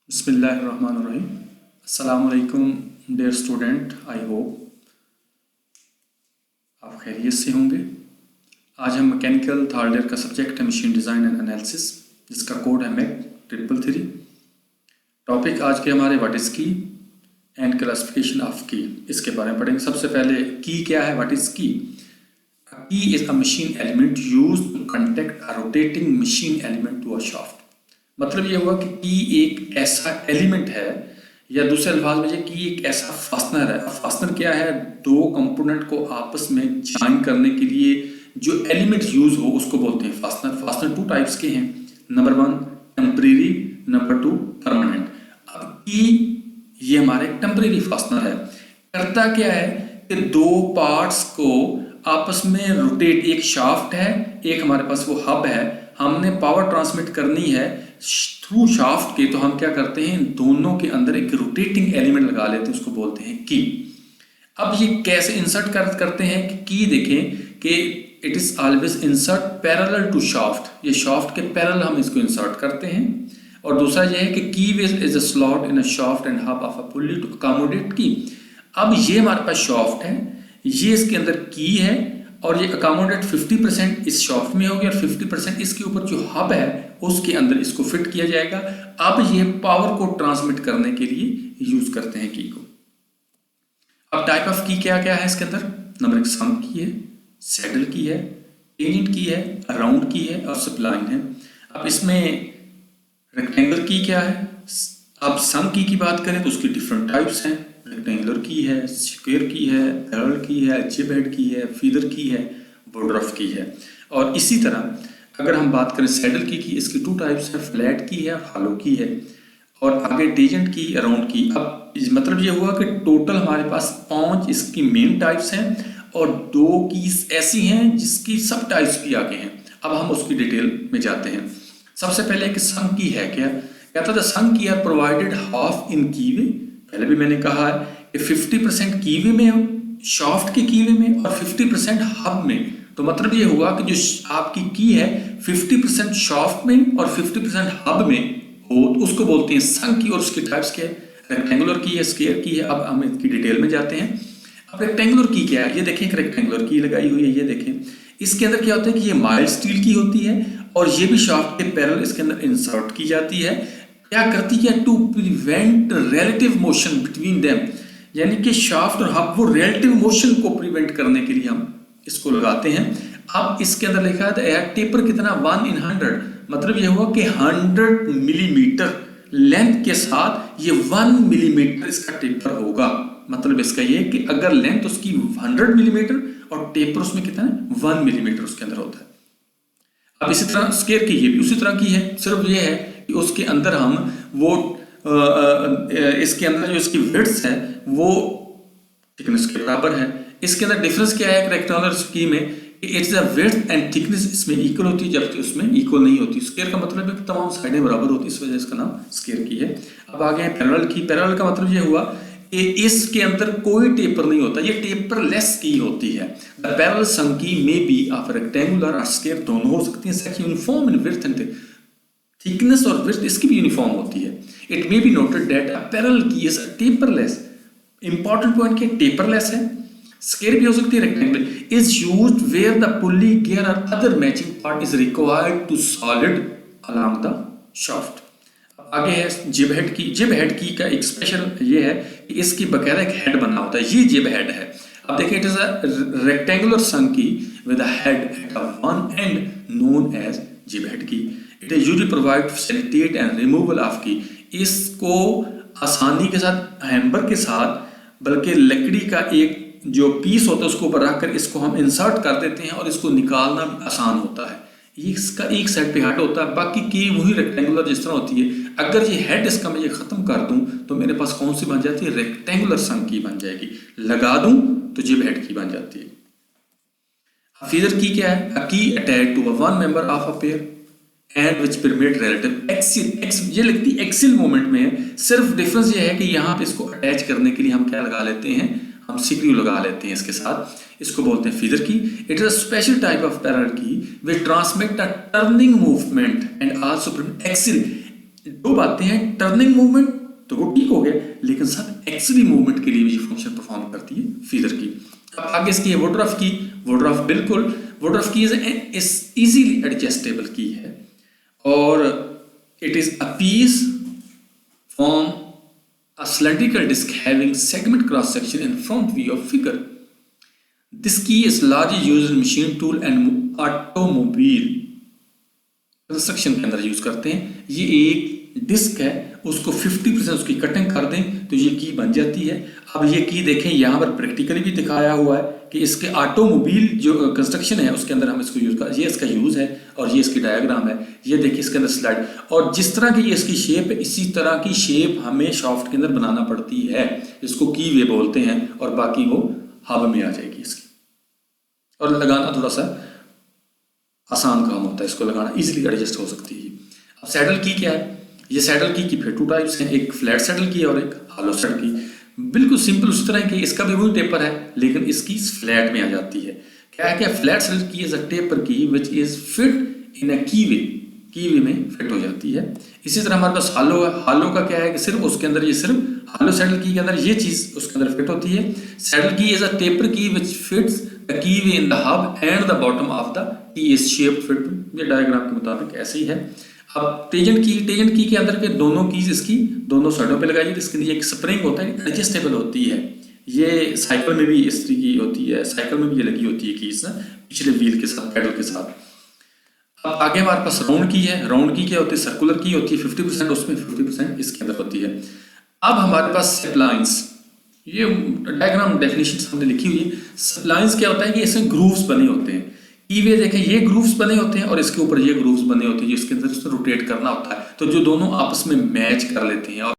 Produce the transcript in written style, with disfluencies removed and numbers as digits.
बिस्मिल्लाहिर्रहमानिर्रहीम। अस्सलामुअलैकुम dear student, I hope आप खैरियत से होंगे। आज हम मैकेनिकल थर्ड ईयर का सब्जेक्ट है मशीन डिज़ाइन एंड एनालिसिस, जिसका कोड है MEC 333। टॉपिक आज के हमारे व्हाट इज़ की एंड क्लासिफिकेशन ऑफ की, इसके बारे में पढ़ेंगे। सबसे पहले की क्या है, what is key. Key is a machine element used to connect a rotating machine element to a shaft. मतलब ये हुआ कि की एक ऐसा एलिमेंट है, या दूसरे अल्फाज में कि एक ऐसा फास्टनर है। फास्टनर क्या है? दो कंपोनेंट को आपस में जॉइन करने के लिए जो एलिमेंट यूज हो उसको बोलते हैं फास्टनर। फास्टनर टू टाइप्स के हैं, नंबर 1 टेम्परेरी, नंबर 2 परमानेंट। अब की ये हमारा एक टेम्परेरी फास्टनर है। करता क्या है कि दो पार्ट्स को आपस में रोटेट, एक शाफ्ट है, एक हमारे पास वो हब है, हमने पावर ट्रांसमिट करनी है थ्रू शाफ्ट के, तो हम क्या करते हैं, दोनों के अंदर एक रोटेटिंग एलिमेंट लगा लेते हैं, उसको बोलते हैं की। अब ये कैसे इंसर्ट करते हैं कि की देखें कि it is always insert parallel to shaft, ये शाफ्ट के पैरेलल हम इसको इंसर्ट करते हैं। और दूसरा ये है कि key is a slot in a shaft and hub of a pulley to accommodate key. अब ये हमारे पास शाफ्ट है, ये इसके अंदर की है, और ये अकोमोडेट 50% इस शाफ्ट में होगी और 50% इसके ऊपर जो हब है उसके अंदर इसको फिट किया जाएगा। अब ये पावर को ट्रांसमिट करने के लिए यूज करते हैं की को। अब टाइप ऑफ की क्या क्या है इसके अंदर? नंबर 1 सम की है, सैडल की है, टेंजेंट की है, राउंड की है और सप्लाइन है। अब इसमें रेक्टेंगुलर की क्या है? अब सम की बात करें तो उसकी डिफरेंट टाइप्स हैं। रेक्टेंगुलर की है, स्क्वायर की है, पैरेलल की है, जिब हेड की है, फीदर की है, वुडरॉफ की है। और इसी तरह अगर हम बात करें सैडल की इसकी 2 टाइप्स है, फ्लैट की है और हॉलो की है। और आगे टेंजेंट की, राउंड की। अब मतलब ये हुआ कि टोटल हमारे पास 5 इसकी मेन टाइप्स हैं और 2 कीज ऐसी हैं जिसकी सब टाइप्स भी आगे हैं। अब हम उसकी डिटेल में जाते हैं। सबसे पहले कि सम की है क्या? कहता था सम की आर प्रोवाइडेड हाफ इन कीवे। पहले भी मैंने कहा है कि 50% कीवे में, शाफ्ट के कीवे में, और 50% हब में। तो मतलब ये हुआ कि जो आपकी की है 50% शाफ्ट में और 50% हब में हो, तो उसको बोलते हैं सम की। और उसकी टाइप्स क्या है? रेक्टेंगुलर की है, स्क्वायर की है। अब हम इसकी डिटेल में जाते हैं। अब रेक्टेंगुलर की क्या है, ये देखें, एक रेक्टेंगुलर की लगाई हुई है, ये देखें। इसके अंदर क्या होता है कि ये माइल्ड स्टील की होती है और ये भी शाफ्ट के पैरेलल इसके अंदर इंसर्ट की जाती है। क्या करती है? To prevent relative motion between them, यानी कि शाफ्ट और हब वो रिलेटिव मोशन को प्रिवेंट करने के लिए हम इसको लगाते हैं। अब इसके अंदर लिखा है टेपर कितना? 1 in 100। मतलब ये हुआ कि 100 मिलीमीटर लेंथ के साथ ये 1 मिलीमीटर इसका टेपर होगा। मतलब इसका ये कि अगर लेंथ उसकी 100 मिलीमीटर और टेपर उसमें कितना है? 1 मिलीमीटर उसके अंदर होता है। अब इसी तरह स्क्वायर की, ये भी उसी तरह की है, सिर्फ ये है कि उसके अंदर हम वो इसके अंदर जो इसकी विड्थ है वो थिकनेस के बराबर है। इसके अंदर डिफरेंस क्या है रेक्टेंगुलर की में? It's the width and thickness इसमें इक्वल होती है, जबकि उसमें इक्वल नहीं होती। स्क्वायर का मतलब है कि तमाम साइडें बराबर होती है, इस वजह से इसका नाम स्क्वायर की है। अब आगे है पैरेलल की। पैरेलल का मतलब ये हुआ कि इसके अंदर कोई टेपर नहीं होता, ये टेपर लेस की होती है। The parallel sunk key may be of rectangular और स्क्वायर, दोनों हो सकती है। Uniform in width and thickness और विड्थ इसकी भी यूनिफॉर्म होती है। It may be noted that a parallel key is taperless. Important point क्या? टेपरलेस है। स्क्वायर भी हो सकती है, rectangular. Is used where the pulley gear और other matching part is required to solid along the shaft. आगे है जिब हेड की। जिब हेड की का एक स्पेशल ये है कि इसकी बकायदा एक हेड बना होता है, ये जिब हेड है। अब देखिए, it is a rectangular sunk key with a head at one end known as gib head key. It is usually provide facilitate and removal of key. इसको आसानी के साथ, हैमर के साथ, बल्कि लकड़ी का एक जो पीस होता है उसको ऊपर रखकर इसको हम इंसर्ट कर देते हैं और इसको निकालना भी आसान होता है। ये इसका एक साइड पे हेड होता है, बाकी की वही रेक्टेंगुलर जिस तरह होती है। अगर ये हेड इसका मैं ये खत्म कर दूं तो मेरे पास कौन सी बन जाती है? रेक्टेंगुलर सम की बन जाएगी। लगा दूं तो जिब हेड की बन जाती है। फीदर की क्या है? A key attach to one member of a pair and which permit relative axial. ये लगती है एक्सिल मोमेंट में है। सिर्फ डिफरेंस ये है कि यहाँ पे इसको अटैच करने के लिए हम क्या लगा लेते हैं? हम सीक्यू लगा लेते हैं इसके साथ। इसको बोलते हैं feather key. It is a special type of parallel key which transmit the turning movement and also permit axial. दो बातें हैं, टर्निंग मूवमेंट तो वो ठीक हो गया, लेकिन साथ एक्सिली मूवमेंट के लिए भी ये फंक्शन परफॉर्म करती है फीडर की। अब आगे इसकी है वुडरॉफ की। वुडरॉफ बिल्कुल, वुडरॉफ की इज इजीली एडजस्टेबल की है और it is a piece from a cylindrical disc having segment cross section in front view of figure. This key is largely used in machine tool and automobile construction के अंदर use करते हैं। ये एक disc है, उसको 50% उसकी कटिंग कर दें तो ये की बन जाती है। अब ये की देखें यहाँ पर प्रैक्टिकली भी दिखाया हुआ है कि इसके ऑटोमोबाइल जो कंस्ट्रक्शन है उसके अंदर हम इसको यूज कर, ये इसका यूज है और ये इसकी डायग्राम है। ये देखिए इसके अंदर स्लाइड, और जिस तरह की ये इसकी शेप है इसी तरह की शेप हमें शाफ्ट के अंदर बनाना पड़ती है। इसको की वे बोलते हैं और बाकी वो हब में आ जाएगी इसकी। और लगाना थोड़ा सा आसान काम होता है, इसको लगाना इजीली एडजस्ट हो सकती है। अब सैडल की क्या है? ये सैडल की फिर टू टाइप्स हैं, एक फ्लैट सैडल की और एक हॉलो सैडल की। बिल्कुल सिंपल उस तरह की, इसका भी वही टेपर है लेकिन इसकी फ्लैट में आ जाती है। क्या है? क्या फ्लैट सैडल की इज अ टेपर की विच इज फिट इन अ कीवे में फिट हो जाती है। इसी तरह हमारे पास हालो है। हालो का क्या है कि सिर्फ उसके अंदर, ये सिर्फ हालो सैडल की के अंदर ये चीज उसके अंदर फिट होती है। सैडल की इज अ टेपर की which fits the कीवे in the hub and the bottom of the key is shape fit. ये डायग्राम के मुताबिक ऐसे ही है। अब टेंजेंट की के अंदर के दोनों कीज इसकी दोनों साइडों पे लगाइए। इसके लिए एक स्प्रिंग होता है, एडजस्टेबल होती है। ये साइकिल में भी इस तरह की होती है, साइकिल में भी ये लगी होती है कीज ना, पिछले व्हील के साथ, पैडल के साथ। अब आगे हमारे पास राउंड की है। राउंड की क्या होती है? सर्कुलर की होती है, 50% उसमें 50% इसके अंदर होती है। अब हमारे पास स्प्लाइंस, ये डायग्राम डेफिनेशन हमने लिखी हुई है। स्प्लाइंस क्या होता है कि इसमें ग्रूव्स बने होते हैं। कीवे देखें, ये ग्रूव्स बने होते हैं और इसके ऊपर ये ग्रूव्स बने होते हैं जिसके अंदर रोटेट करना होता है, तो जो दोनों आपस में मैच कर लेते हैं।